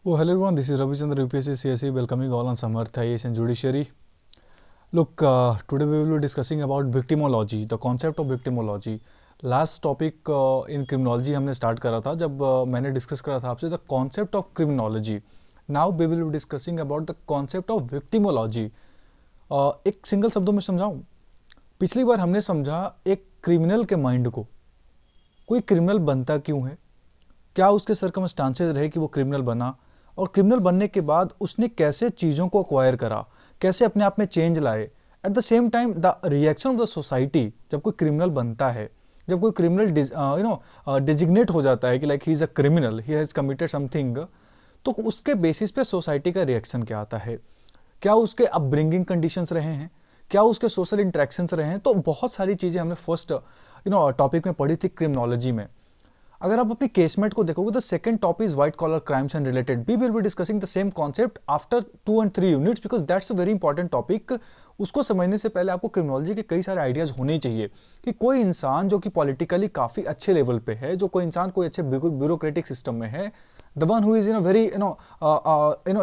Oh, hello everyone. This is Ravichandra UPSC CSE welcoming all on Samarth IAS and Judiciary. Look, today we will be discussing about victimology, the concept of victimology. Last topic in criminology हमने start करा था जब मैंने discuss करा था आपसे the concept of criminology. Now we will be discussing about the concept of victimology. एक single शब्दों में समझाऊं. पिछली बार हमने समझा एक क्रिमिनल के माइंड को. कोई क्रिमिनल बनता क्यों है, क्या उसके सर्कमस्टांसेस रहे कि वो क्रिमिनल बना, और क्रिमिनल बनने के बाद उसने कैसे चीज़ों को अक्वायर करा, कैसे अपने आप में चेंज लाए. Eight the same time the reaction of the society जब कोई क्रिमिनल बनता है, जब कोई क्रिमिनल डिजिग्नेट हो जाता है कि like he is a criminal, he has committed something, तो उसके बेसिस पे सोसाइटी का रिएक्शन क्या आता है, क्या उसके अपब्रिंगिंग कंडीशंस रहे हैं, क्या उसके सोशल इंटरेक्शंस रहे हैं. तो बहुत सारी चीज़ें हमने फर्स्ट टॉपिक में पढ़ी थी क्रिमिनोलॉजी में. अगर आप अपनी केसमेट को देखोगे तो second topic is white collar crimes and related. We will be discussing the same concept after 2 and 3 units because that's a very important topic. उसको समझने से पहले आपको क्रिमिनोलॉजी के कई सारे आइडियाज होने चाहिए कि कोई इंसान जो कि पॉलिटिकली काफ़ी अच्छे लेवल पे है, जो कोई इंसान कोई अच्छे ब्यूरोक्रेटिक सिस्टम में है, the one who is in a very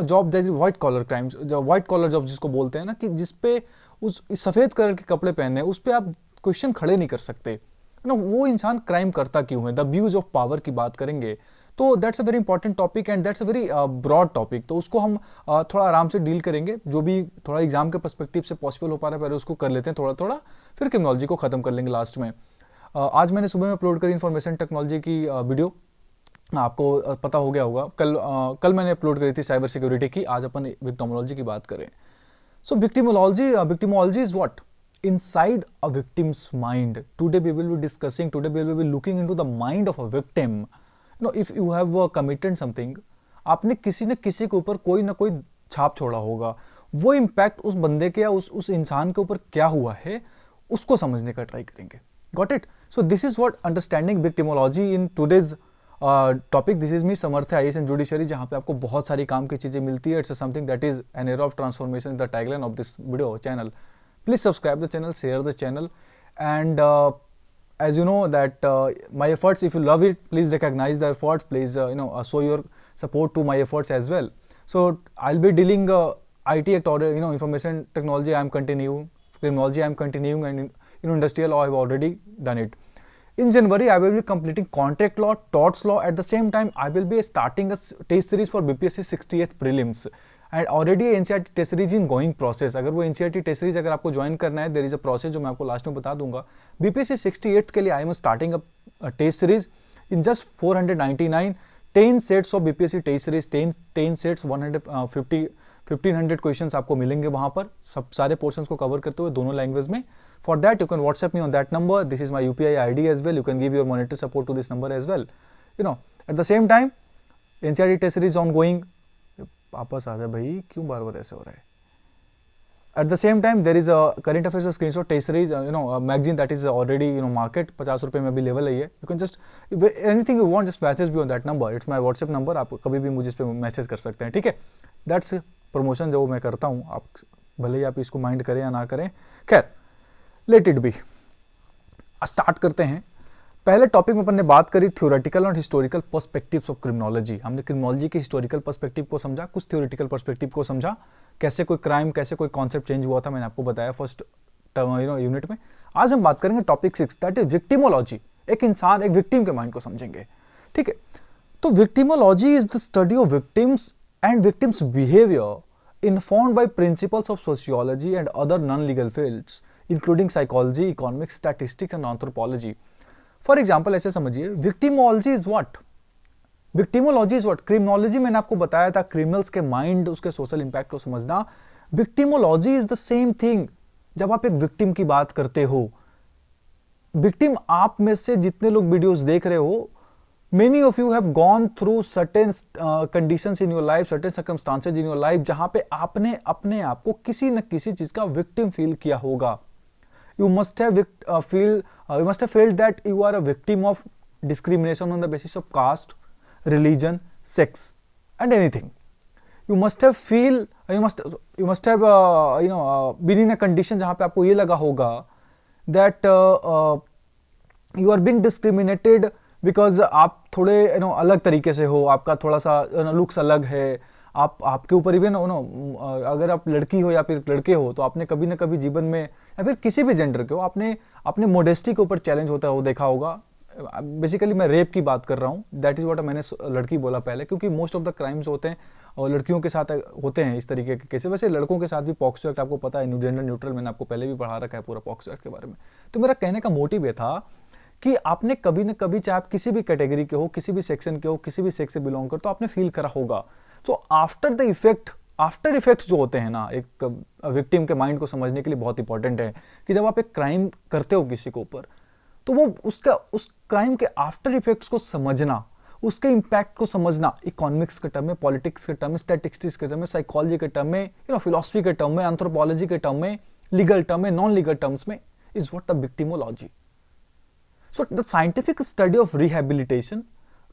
job that is white collar crimes, जो व्हाइट कॉलर जॉब जिसको बोलते हैं ना, कि जिसपे उस सफ़ेद कलर के कपड़े पहने, उस पर आप क्वेश्चन खड़े नहीं कर सकते ना, वो इंसान क्राइम करता क्यों है. द अब्यूज ऑफ पावर की बात करेंगे तो that's a very important topic and that's a very broad topic. तो उसको हम थोड़ा आराम से डील करेंगे, जो भी थोड़ा एग्जाम के पर्सपेक्टिव से पॉसिबल हो पा रहा है पहले उसको कर लेते हैं थोड़ा थोड़ा, फिर क्रिमिनोलॉजी को खत्म कर लेंगे लास्ट में. आज मैंने सुबह में अपलोड करी इन्फॉर्मेशन टेक्नोलॉजी की वीडियो, आपको पता हो गया होगा. कल मैंने अपलोड करी थी साइबर सिक्योरिटी की. आज अपन विक्टिमोलॉजी की बात करें. So victimology is what? Inside a victim's mind. Today we will be looking into the mind of a victim. If you have committed something, आपने किसी न किसी के ऊपर कोई ना कोई छाप छोड़ा होगा. वो इम्पैक्ट उस बंदे के या उस इंसान के ऊपर क्या हुआ है, उसको समझने का ट्राई करेंगे. Got it? So this is what understanding victimology in today's topic. This is me Samarth IAS and judiciary, जहाँ पे आपको बहुत सारी काम की चीज़ें मिलती है. It's something that is an era of transformation, the tagline of this video channel. Please subscribe the channel, share the channel, and as you know that my efforts, if you love it, please recognize the efforts, please show your support to my efforts as well. So I'll be dealing IT act order, information technology I am continuing, criminology I am continuing, and industrial law I have already done it. In January, I will be completing contract law, torts law. At the same time, I will be starting a test series for BPSC 60th prelims. And already NCERT test series in going process. अगर वो NCERT test series अगर आपको join करना है, there is a process जो मैं आपको last में बता दूंगा. BPSC 68th के लिए I am starting a test series in just 499, 10 sets of BPSC test series, 10 sets, 1500 questions आपको मिलेंगे वहाँ पर, सब सारे पोर्शंस को कवर करते हुए दोनों लैंग्वेज में. For that, you can WhatsApp me on that number. This is my UPI ID as well. You can give your monetary support to this number as well. At the same time, NCERT test series ongoing. वापस आ जाए भाई, क्यों बार बार ऐसे हो रहा है. At the same time, there is a current affairs screenshot test series, magazine that is already market. 50 रुपये में अभी लेवल है ये. You can just anything you want, just message me on that number. It's my WhatsApp number. आप कभी भी मुझे इस पे मैसेज कर सकते हैं, ठीक है. That's प्रमोशन जो मैं करता हूँ, आप भले ही आप इसको माइंड करें या ना करें, खैर लेट इट बी. स्टार्ट करते हैं. पहले टॉपिक में अपन ने बात करी थ्योरेटिकल और हिस्टोरिकल पर्सपेक्टिव्स ऑफ क्रिमिनोलॉजी. हमने क्रिमिनोलॉजी के हिस्टोरिकल पर्सपेक्टिव को समझा, कुछ थ्योरेटिकल पर्सपेक्टिव को समझा, कैसे कोई क्राइम, कैसे कोई कॉन्सेप्ट चेंज हुआ था, मैंने आपको बताया फर्स्ट यूनिट में. आज हम बात करेंगे टॉपिक 6, दैट इज विक्टिमोलॉजी. एक इंसान, एक विक्टिम के माइंड को समझेंगे, ठीक है. तो victimology is the study of victims and victims behaviour informed by principles of sociology and other non-legal fields, including psychology, economics, statistics, and anthropology. For example, ऐसे समझिए, victimology is what? Victimology is what? Criminology मैंने आपको बताया था, criminals के mind, उसके social impact को समझना. Victimology is the same thing. जब आप एक victim की बात करते हो, victim आप में से जितने लोग वीडियोस देख रहे हो, many of you have gone through certain conditions in your life, certain circumstances in your life, जहां पे आपने अपने आप को किसी न किसी चीज का victim feel किया होगा. You must have felt that you are a victim of discrimination on the basis of caste, religion, sex, and anything. You must have been in a condition जहां पे आपको ये लगा होगा that you are being discriminated because आप थोड़े अलग तरीके से हो, आपका थोड़ा सा लुक्स अलग है, आप आपके ऊपर भी अगर आप लड़की हो या फिर लड़के हो तो आपने कभी ना कभी जीवन में, या फिर किसी भी जेंडर के हो, आपने अपने मोडेस्टी के ऊपर चैलेंज होता है वो देखा होगा। बेसिकली मैं रेप की बात कर रहा हूँ, दैट इज व्हाट मैंने लड़की बोला पहले, क्योंकि मोस्ट ऑफ द क्राइम्स होते हैं और लड़कियों के साथ होते हैं इस तरीके के केसेस। वैसे लड़कों के साथ भी पॉक्सो एक्ट आपको पता है, जेंडर न्यूट्रल, मैंने आपको पहले भी पढ़ा रखा है पूरा पॉक्सो एक्ट के बारे में। तो मेरा कहने का मोटिव ये था कि आपने कभी न कभी, चाहे आप किसी भी कैटेगरी के हो, किसी भी सेक्शन के हो, किसी भी सेक्स से बिलोंग कर, तो आपने फील करा होगा। तो आफ्टर इफेक्ट्स जो होते हैं ना, एक विक्टिम के माइंड को समझने के लिए बहुत इंपॉर्टेंट है कि जब आप एक क्राइम करते हो किसी के ऊपर, तो वो उस क्राइम के आफ्टर इफेक्ट्स को समझना, उसके इंपैक्ट को समझना, इकोनॉमिक्स के टर्म में, पॉलिटिक्स के टर्म में, स्टैटिस्टिक्स के टर्म में, साइकोलॉजी के टर्म में, फिलॉसफी के टर्म में, एंथ्रोपोलॉजी के टर्म में, लीगल टर्म में, नॉन लीगल टर्म्स में, is what the victimology. So the scientific study of rehabilitation,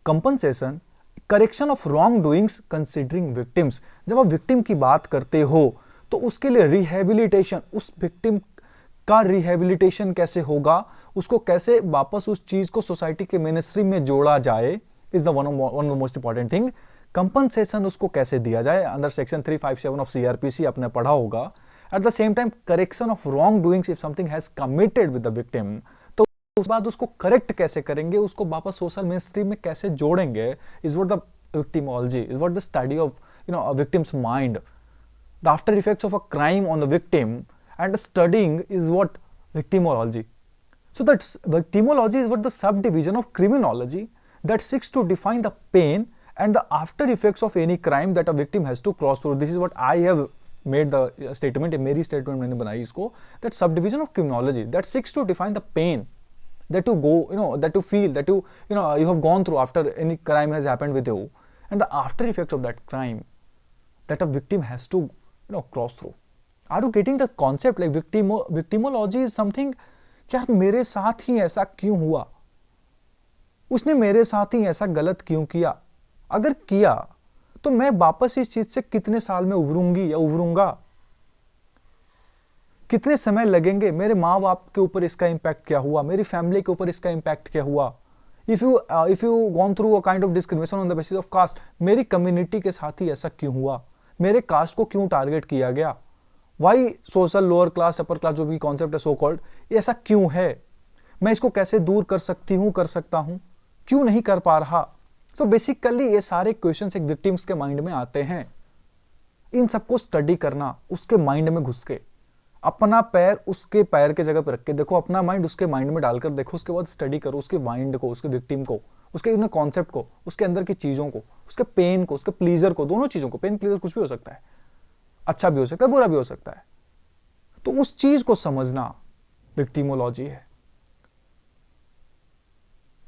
compensation, correction of wrongdoings considering victims। जब आप विक्टिम की बात करते हो तो उसके लिए रिहेबिलिटेशन, उस विक्टिम का रिहेबिलिटेशन कैसे होगा, उसको कैसे वापस उस चीज को सोसाइटी के मेनस्ट्रीम में जोड़ा जाए, is the one of the most important thing. Compensation उसको कैसे दिया जाए, अंडर सेक्शन 357 ऑफ सीआरपीसी आपने पढ़ा होगा। Eight the same time correction of wrong doings if something has committed with the victim, उस बाद उसको करेक्ट कैसे करेंगे, उसको वापस सोशल मेनस्ट्रीम में कैसे जोड़ेंगे, is what the victimology, is what the study of a victims mind, the after effects of a crime on the victim and studying is what victimology. So that victimology is what the subdivision of criminology that seeks to define the pain and the after effects of any crime that a victim has to cross through. This is what I have made the statement, मेरी statement मैंने बनाई इसको, that subdivision of criminology that seeks to define the pain that you go, that you feel, that you have gone through after any crime has happened with you, and the after effects of that crime that a victim has to, cross through. Are you getting the concept? Like victimology is something, यार मेरे साथ ही ऐसा क्यों हुआ, उसने मेरे साथ ही ऐसा गलत क्यों किया, अगर किया तो मैं वापस इस चीज से कितने साल में उभरूंगी या उभरूंगा, कितने समय लगेंगे, मेरे माँ बाप के ऊपर इसका इंपैक्ट क्या हुआ, मेरी फैमिली के ऊपर इसका इंपैक्ट क्या हुआ, if you gone through a kind of discrimination on the basis of caste, मेरी कम्युनिटी के साथ ही ऐसा क्यों हुआ, मेरे कास्ट को क्यों टारगेट किया गया, why social lower class upper class जो भी कॉन्सेप्ट है सो कॉल्ड, ऐसा क्यों है, मैं इसको कैसे दूर कर सकती हूं, कर सकता हूं, क्यों नहीं कर पा रहा। सो बेसिकली ये सारे क्वेश्चंस एक विक्टिम्स के माइंड में आते हैं, इन सबको स्टडी करना, उसके माइंड में घुस के, अपना पैर उसके पैर के जगह पर रख के देखो, अपना माइंड उसके माइंड में डालकर देखो, उसके बाद स्टडी करो उसके माइंड को, उसके विक्टिम को, उसके कॉन्सेप्ट को, उसके अंदर की चीजों को, उसके पेन को, उसके प्लीजर को, दोनों चीजों को, पेन प्लीजर कुछ भी हो सकता है, अच्छा भी हो सकता है, बुरा भी हो सकता है, तो उस चीज को समझना विक्टिमोलॉजी है।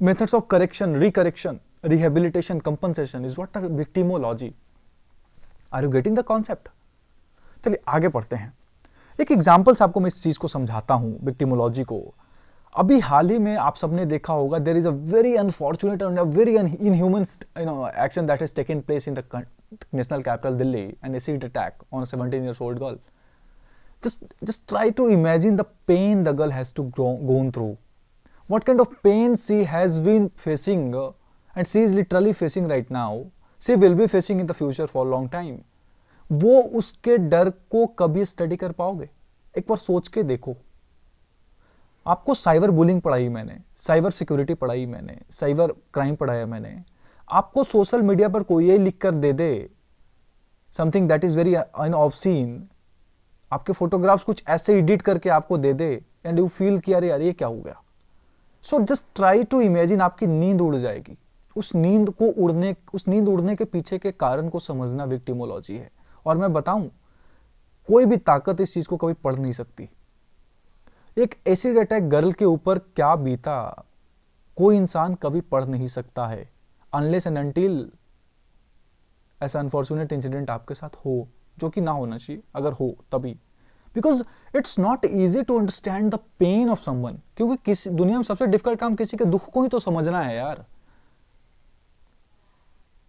Methods of correction, recorrection, rehabilitation, compensation is what the victimology. Are you getting the concept? चलिए आगे पढ़ते हैं। एक एग्जाम्पल से आपको मैं इस चीज को समझाता हूं, विक्टिमोलॉजी को। अभी हाल ही में आप सबने देखा होगा, there is a very unfortunate and a very inhuman action that has taken place in the national capital Delhi, an acid attack on a 17 years old girl. Just try to imagine the pain the girl has to gone through, what kind of pain she has been facing, and she is literally facing right now, she will be facing in the future for a long time. वो उसके डर को कभी study कर पाओगे? एक बार सोच के देखो। आपको साइबर बुलिंग पढ़ाई मैंने, साइबर सिक्योरिटी पढ़ाई मैंने, साइबर क्राइम पढ़ाया मैंने, आपको सोशल मीडिया पर कोई ये लिख कर दे दे something that is very obscene, आपके फोटोग्राफ्स कुछ ऐसे एडिट करके आपको दे दे, एंड यू फील कि अरे यार ये क्या हो गया। So just try to imagine, आपकी नींद उड़ जाएगी। उस नींद उड़ने के पीछे के कारण को समझना विक्टिमोलॉजी है। और मैं बताऊं, कोई भी ताकत इस चीज को कभी पढ़ नहीं सकती। एक एसिड अटैक गर्ल के ऊपर क्या बीता, कोई इंसान कभी पढ़ नहीं सकता है, अनलेस एंड अनटिल ऐसा अनफॉर्चुनेट इंसिडेंट आपके साथ हो, जो कि ना होना चाहिए, अगर हो तभी। Because it's not easy to understand the pain of someone, क्योंकि किसी दुनिया में सबसे डिफिकल्ट काम किसी के दुख को ही तो समझना है यार।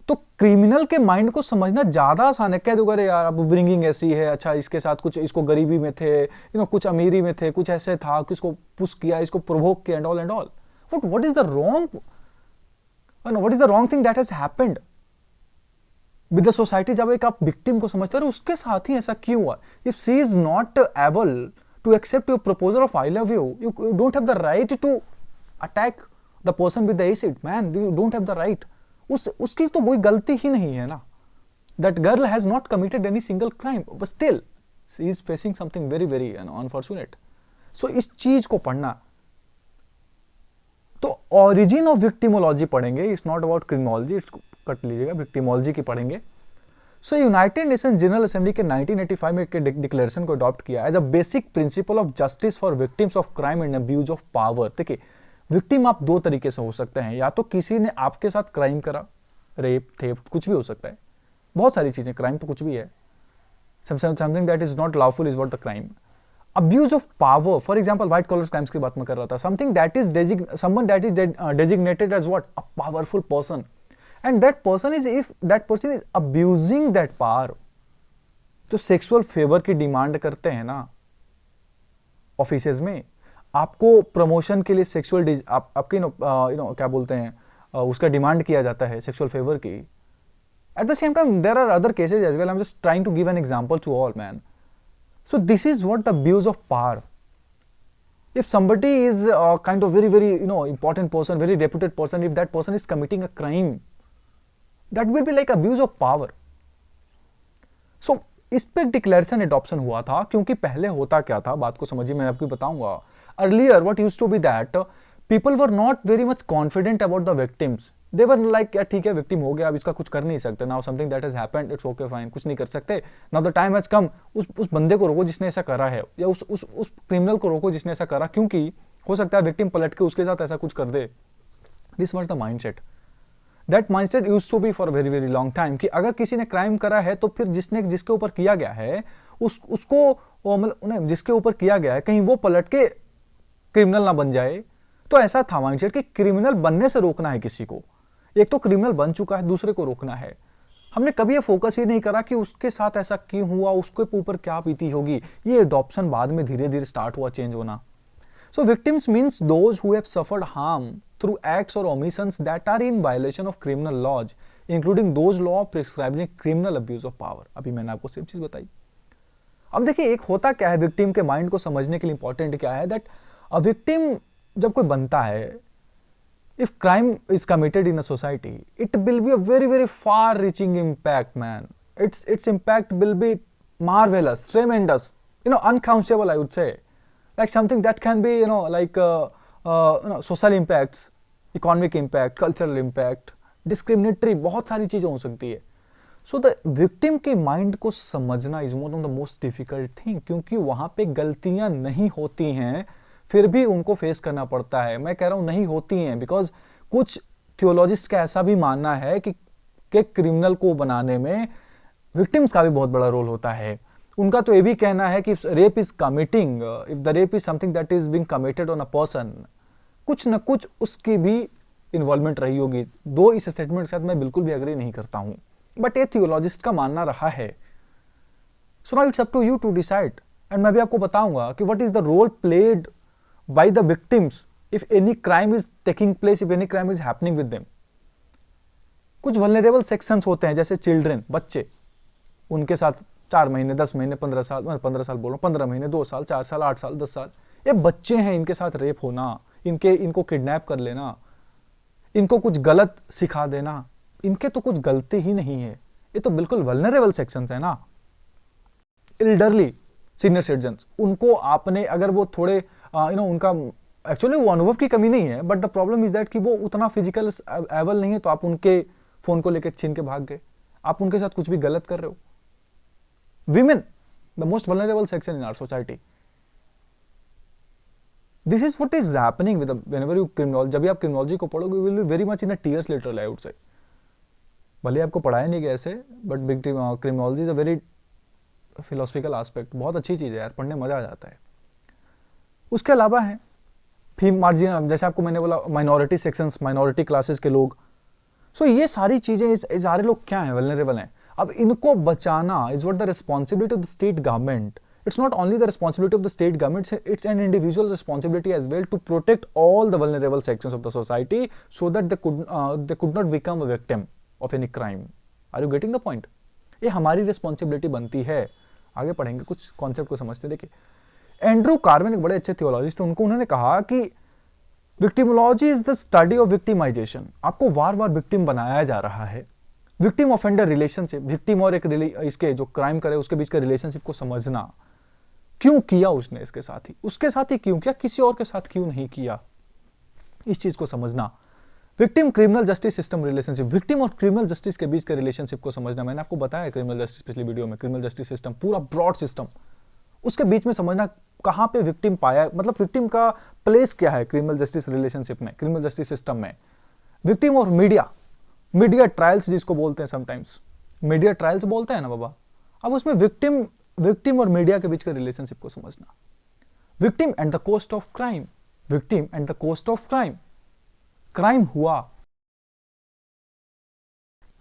तो क्रिमिनल के माइंड को समझना ज्यादा आसान है। कह दो अरे यार अब ब्रिंगिंग ऐसी है, अच्छा इसके साथ कुछ, इसको गरीबी में थे, कुछ अमीरी में थे, कुछ ऐसे था, किसको पुश किया, इसको प्रोवोक किया, and all. What is the wrong what is the wrong thing that has happened with the society. जब एक आप विक्टिम को समझते हो उसके साथ ही ऐसा क्यों हुआ, if she is not able to accept your proposal of I love you, you don't have the right to attack the person with the acid man, you don't have the right. उसकी तो कोई गलती ही नहीं है ना। That girl has not committed any single crime, but still she is facing something very very unfortunate. So इस चीज को पढ़ना, तो ऑरिजिन ऑफ विक्टिमोलॉजी पढ़ेंगे, इट्स नॉट अबाउट क्रिमिनोलॉजी, इसको कट लीजिएगा, विक्टिमोलॉजी की पढ़ेंगे। So United Nation General Assembly के 1985 में एक डिक्लेरेशन को अडॉप्ट किया as a basic principle of justice for victims of crime and abuse of power. देखिए विक्टिम आप दो तरीके से हो सकते हैं, या तो किसी ने आपके साथ क्राइम करा, रेप थेफ्ट कुछ भी हो सकता है, बहुत सारी चीजें, क्राइम तो कुछ भी है, something that is not lawful is what the crime. Abuse of power, for example white collar crimes की बात मैं कर रहा था, something that is someone that is designated as what, a powerful person, and that person is, if that person is abusing that power, जो sexual favour की demand करते हैं ना ऑफिसेज में, आपको प्रमोशन के लिए सेक्सुअल आपके क्या बोलते हैं उसका डिमांड किया जाता है सेक्सुअल फेवर की। At the same time there are other cases as well, I am just trying to give an example to all man. So this is what the abuse of power. If somebody is a kind of very very important person, very reputed person, if that person is committing a crime, that will be like abuse of power. So इस पे declaration adoption हुआ था, क्योंकि पहले होता क्या था, बात को समझिए, मैं आपको बताऊंगा। Earlier what used to be that people were not very much confident about the victims, they were like यार ठीक है विक्टिम हो गया, अब इसका कुछ कर नहीं सकते, now something that has happened, it's okay fine, कुछ नहीं कर सकते, now the time has come, उस बंदे को रोको जिसने ऐसा करा है, या उस क्रिमिनल को रोको जिसने ऐसा करा, क्योंकि हो सकता है विक्टिम पलट के उसके साथ ऐसा कुछ कर दे। This was the mindset, that mindset used to be for very very long time, कि अगर किसी ने क्राइम करा है तो फिर जिसके ऊपर किया गया है उसको मतलब जिसके ऊपर किया गया है कहीं वो पलट के क्रिमिनल ना बन जाए। तो ऐसा था माइंडसेट कि क्रिमिनल बनने से रोकना है किसी को, एक तो क्रिमिनल बन चुका है, दूसरे को रोकना है। हमने कभी ये फोकस ही नहीं करा कि उसके साथ ऐसा क्यों हुआ, उसके ऊपर क्या बीती होगी। ये एडॉप्शन बाद में धीरे धीरे स्टार्ट हुआ चेंज होना। So victims means those who have suffered harm through acts और omissions that are in violation of criminal laws, including those law prescribing criminal abuse of power. अभी मैंने आपको सेम चीज बताई। अब देखिए एक होता क्या है, विक्टिम के माइंड को समझने के लिए इंपॉर्टेंट क्या है, दैट अ विक्टिम जब कोई बनता है, if crime is committed in a society, it will be a very very far reaching impact man. Its impact will be marvelous, tremendous, uncountable, I would say, like something that can be like social impacts, economic impact, cultural impact, discriminatory, बहुत सारी चीजें हो सकती है। So the victim के mind को समझना is one of the most difficult thing, क्योंकि वहां पे गलतियां नहीं होती हैं फिर भी उनको फेस करना पड़ता है। मैं कह रहा हूं नहीं होती हैं बिकॉज कुछ थियोलॉजिस्ट का ऐसा भी मानना है कि क्रिमिनल को बनाने में विक्टिम्स का भी बहुत बड़ा रोल होता है। उनका तो ये भी कहना है कि rape is committing, if the rape is something that is being committed on a person, कुछ न कुछ उसकी भी इन्वॉल्वमेंट रही होगी। दो इस स्टेटमेंट के साथ मैं बिल्कुल भी एग्री नहीं करता हूं, बट ये थियोलॉजिस्ट का मानना रहा है। So now it's up to you to decide, and मैं भी आपको बताऊंगा कि what is the role played by the victims if any crime is taking place, if any crime is happening with them. कुछ vulnerable sections होते हैं, जैसे children, बच्चे, उनके साथ 4 महीने 10 महीने 15 साल, मैं 15 साल बोल रहा हूँ, 15 महीने 2 साल 4 साल 8 साल 10 साल, ये बच्चे हैं, इनके साथ रेप होना, इनको किडनैप कर लेना, इनको कुछ गलत सिखा देना, इनके तो कुछ गलती ही नहीं है, ये तो बिल्कुल vulnerable sections है ना। एल्डरली सीनियर सिटीजन्स, उनको आपने अगर वो थोड़े उनका एक्चुअली वो अनुभव की कमी नहीं है, but the problem is that कि वो उतना फिजिकल एबल नहीं है, तो आप उनके फोन को लेकर छीन के भाग गए, आप उनके साथ कुछ भी गलत कर रहे हो। Women, the most vulnerable section in our society, this is what is happening with whenever you criminology. जब भी आप क्रिमिनोलॉजी को पढ़ोगे, will be very much in a tears literal, I would say. भले आपको पढ़ाया नहीं गया ऐसे, but criminology is a very philosophical aspect, बहुत अच्छी चीज है यार, पढ़ने मजा आ जाता है। उसके अलावा है फीम मार्जिन, जैसे आपको मैंने बोला माइनॉरिटी सेक्शंस, माइनॉरिटी क्लासेस के लोग। सो ये सारी चीजें, ये सारे लोग क्या हैं, वल्नरेबल हैं। अब इनको बचाना is what the responsibility of the state government, It's not only the responsibility of the state government, it's an individual responsibility as well to protect all the vulnerable sections of the society so that they could not become a victim of any crime. Are you getting the point? ये हमारी responsibility बनती है. आगे पढ़ेंगे, कुछ concept को समझते. देखिए एंड्रू कार्वेन एक बड़े अच्छे थियोलॉजिस्ट थे, उन्होंने कहा कि victimology is the study of victimisation. आपको बार बार विक्टिम बनाया जा रहा है. विक्टिम ऑफेंडर रिलेशनशिप, विक्टिम और एक इसके जो क्राइम करे उसके बीच के रिलेशनशिप को समझना. क्यों किया उसने इसके साथ ही, उसके साथ ही क्यों किया, किसी और के साथ क्यों नहीं किया, इस चीज को समझना. Victim criminal justice system relationship, victim और क्रिमिनल जस्टिस के बीच के रिलेशनशिप को समझना. मैंने आपको बताया क्रिमिनल जस्टिस पिछली वीडियो में. क्रिमिनल जस्टिस सिस्टम पूरा ब्रॉड सिस्टम, उसके बीच में समझना कहां पे विक्टिम पाया, मतलब विक्टिम का प्लेस क्या है क्रिमिनल जस्टिस रिलेशनशिप में, क्रिमिनल जस्टिस सिस्टम में. विक्टिम और मीडिया ट्रायल्स जिसको बोलते हैं, समटाइम्स मीडिया ट्रायल्स बोलते हैं ना बाबा. अब उसमें विक्टिम और मीडिया के बीच के रिलेशनशिप को समझना. Victim and the cost of crime, victim and the cost of crime. Crime हुआ,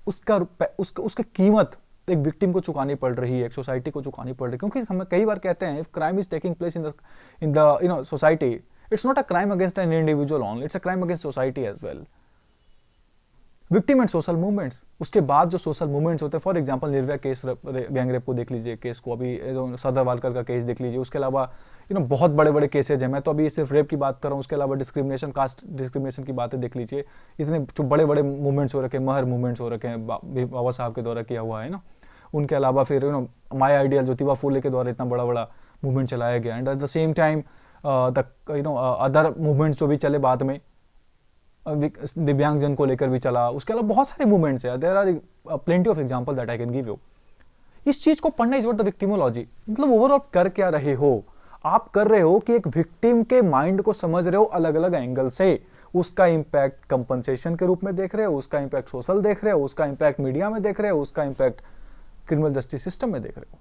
उसकी कीमत एक विक्टिम को चुकानी पड़ रही है, एक सोसाइटी को चुकानी पड़ रही है. क्योंकि हम कई बार कहते हैं if crime is taking place in the society, it's not a crime against an individual only, it's a crime against society as well. Victim and social movements, उसके बाद जो सोशल मूवमेंट्स होते हैं, for example Nirbhaya case, gang rape को देख लीजिए, case को अभी सदर वालकर का केस देख लीजिए. उसके अलावा बहुत बड़े बड़े केसेज हैं. मैं तो अभी सिर्फ रेप की बात कर रहा हूँ, उसके अलावा डिस्क्रिमिनेशन, कास्ट डिस्क्रिमिनेशन की बातें देख लीजिए. इतने जो बड़े बड़े मूवमेंट्स हो रखे हैं, महर मूवमेंट्स हो रखे हैं, बाबा साहब के द्वारा किया हुआ है ना. उनके अलावा फिर माय आइडियल ज्योतिबा फूले के द्वारा इतना बड़ा बड़ा मूवमेंट चलाया गया. And eight the same time the other movements जो भी चले बाद में, दिव्यांगजन को लेकर भी चला. उसके अलावा बहुत सारे मूवमेंट्स है. There are plenty of example that I can give you. इस चीज को पढ़ना इज व्हाट द विक्टिमोलॉजी. मतलब ओवरऑल कर क्या रहे हो आप, कर रहे हो कि एक विक्टिम के माइंड को समझ रहे हो अलग अलग एंगल से. उसका इंपैक्ट कंपनसेशन के रूप में देख रहे हो, उसका इंपैक्ट सोशल देख रहे हो, उसका इंपैक्ट मीडिया में देख रहे हो, उसका इंपैक्ट क्रिमिनल जस्टिस सिस्टम में देख रहे हो.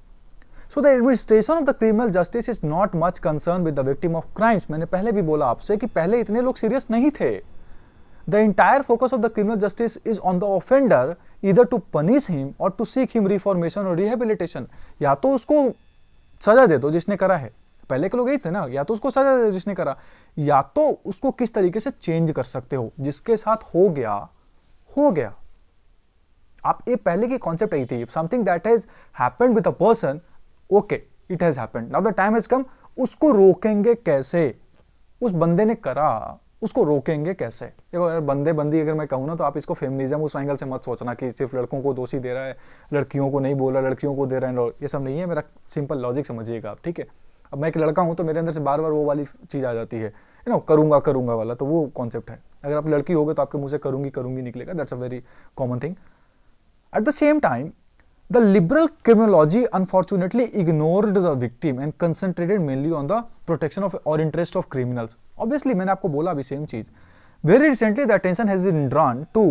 So the administration of the criminal justice is not much concern with the victim of crimes. मैंने पहले भी बोला आपसे कि पहले इतने लोग सीरियस नहीं थे. The entire focus of the criminal justice is on the offender, either to punish him or to seek him reformation or rehabilitation. या तो उसको सजा दे दो जिसने करा है, पहले के लोग यही थे ना, या तो उसको सजा दे दो जिसने करा, या तो उसको किस तरीके से चेंज कर सकते हो. जिसके साथ हो गया. आप ये पहले की कॉन्सेप्ट आई थी. Something that has happened with a person, okay it has happened, now the time has come. उसको रोकेंगे कैसे, उस बंदे ने करा, उसको रोकेंगे कैसे. देखो यार, बंदे बंदी अगर मैं कहूँ ना, तो आप इसको फेमिनिज्म उस एंगल से मत सोचना कि सिर्फ लड़कों को दोषी दे रहा है, लड़कियों को नहीं बोल रहा, लड़कियों को दे रहा है. ये सब नहीं है. मेरा सिंपल लॉजिक समझिएगा आप, ठीक है. अब मैं एक लड़का हूँ तो मेरे अंदर से बार बार वो वाली चीज़ आ जाती है, करूँगा वाला, तो वो कॉन्सेप्ट है. अगर आप लड़की होगे तो आपके मुँह से करूँगी निकलेगा. That's a very common thing. Eight the same time the liberal criminology unfortunately ignored the victim and concentrated mainly on the protection of or interest of criminals. Obviously मैंने आपको बोला अभी सेम चीज. Very recently the attention has been drawn to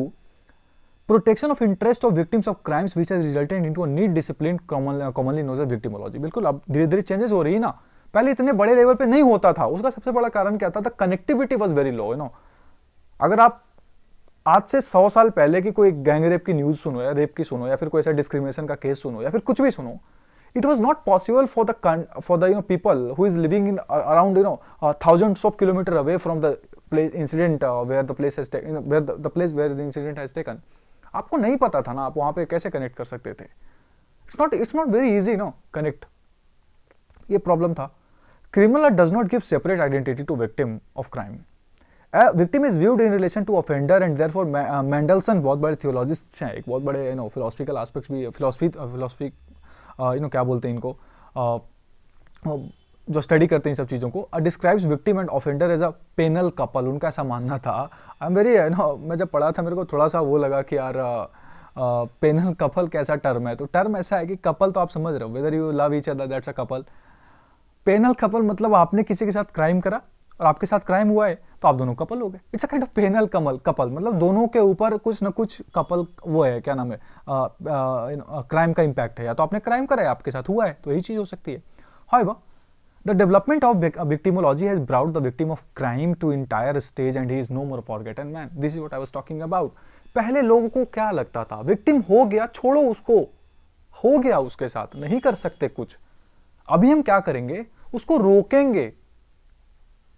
protection of interest of victims of crimes which has resulted into a neat discipline commonly known as victimology. बिल्कुल अब धीरे धीरे changes हो रही है ना. पहले इतने बड़े लेवल पे नहीं होता था. उसका सबसे बड़ा कारण क्या था? Connectivity was very low. अगर आप आज से 100 साल पहले की कोई गैंग रेप की न्यूज सुनो या रेप की सुनो या फिर कोई ऐसा डिस्क्रिमिनेशन का केस सुनो या फिर कुछ भी सुनो, it was not possible for the people who is living in around thousands of kilometers away from the place incident where the place has taken, where the place where the incident has taken. आपको नहीं पता था ना, आप वहां पे कैसे connect कर सकते थे. It's not very easy connect. ये प्रॉब्लम था. Criminal does not give separate identity to victim of crime. Victim is viewed in relation to offender and therefore Mendelsohn बहुत बड़े थियोलॉजिस्ट हैं, एक बहुत बड़े फिलोसफिकल एस्पेक्ट्स भी, फिलोसफी क्या बोलते हैं इनको, जो स्टडी करते हैं इन सब चीज़ों को, describes victim and offender as a penal couple. उनका ऐसा मानना था. आई एम वेरी मैं जब पढ़ा था मेरे को थोड़ा सा वो लगा कि यार पेनल कपल कैसा टर्म है. तो टर्म ऐसा है कि कपल तो आप समझ रहे हो, whether you love each other that's a couple. Penal couple मतलब आपने किसी के साथ क्राइम करा और आपके साथ क्राइम हुआ है तो आप दोनों कपल हो गए. It's a kind of penal couple, मतलब दोनों के ऊपर कुछ ना कुछ कपल वो है, क्या नाम है, क्राइम का इंपैक्ट है. या तो आपने क्राइम करा है, आपके साथ हुआ है, तो यही चीज हो सकती है. However, the development of victimology has brought the victim of crime to entire stage and he is no more forgotten man. This is what I was talking about. पहले लोगों को क्या लगता था, विक्टिम हो गया, छोड़ो उसको, हो गया उसके साथ, नहीं कर सकते कुछ. अभी हम क्या करेंगे, उसको रोकेंगे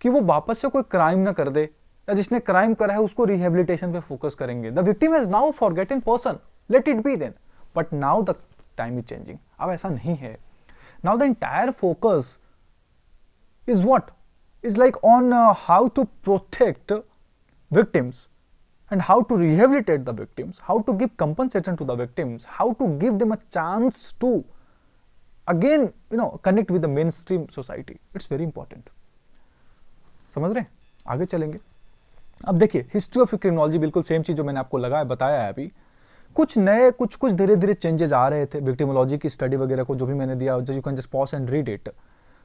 कि वो वापस से कोई क्राइम ना कर दे, या जिसने क्राइम करा है उसको रिहेबिलिटेशन पे फोकस करेंगे. The victim has now forgotten person, let it be then. But now the time is changing. अब ऐसा नहीं है. Now the entire focus is what, is like on how to protect victims and how to rehabilitate the victims, how to give compensation to the victims, how to give them a chance to again connect with the mainstream society. It's very important. समझ रहे हैं? आगे चलेंगे. अब देखिए history of criminology बिल्कुल same चीज जो मैंने आपको बताया है अभी. कुछ नए कुछ धीरे धीरे चेंजेस आ रहे थे विक्टिमोलॉजी की स्टडी वगैरह को जो भी मैंने दिया, you can just pause and read it.